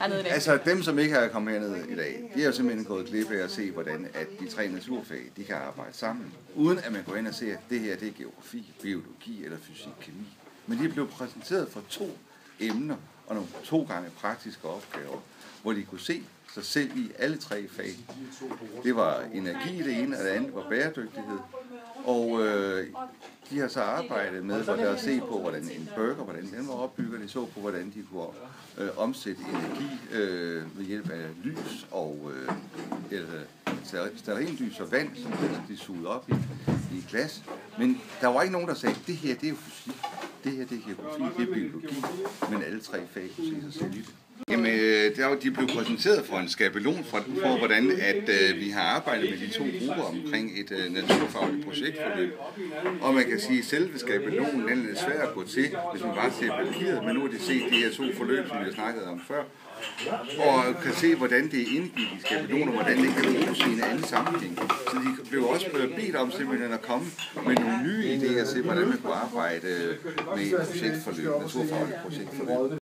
hernede i dag? Altså dem, som ikke har kommet hernede i dag, de har jo simpelthen gået glip af at se, hvordan at de tre naturfag, de kan arbejde sammen, uden at man går ind og ser, at det her det er geografi, biologi eller fysik, kemi. Men de blev præsenteret for 2 emner og nogle 2 gange praktiske opgaver, hvor de kunne se sig selv i alle 3 fag. Det var energi det ene, og det andet var bæredygtighed. Og de har så arbejdet med at se på, hvordan en burger, hvordan den var opbygget. De så på, hvordan de kunne omsætte energi ved hjælp af lys og stearinlys og vand, som de sugede op i et glas. Men der var ikke nogen, der sagde, det her det er jo fysik, det her det er geografi, det er biologi, men alle 3 fag kunne se sig selv i det. Jamen, de blev præsenteret for en skabelon for hvordan at vi har arbejdet med de 2 grupper omkring et naturfagligt projektforløb. Og man kan sige, at selve skabelonen den er svær at gå til, hvis man bare ser papiret, men nu har de set de her 2 forløb, som vi har snakket om før, og kan se, hvordan det er indgivet i skabeloner, hvordan det kan bruges i en anden sammenhæng. Så de blev også bedt om simpelthen at komme med nogle nye idéer til, hvordan man kunne arbejde med et projektforløb, naturfagligt projektforløb.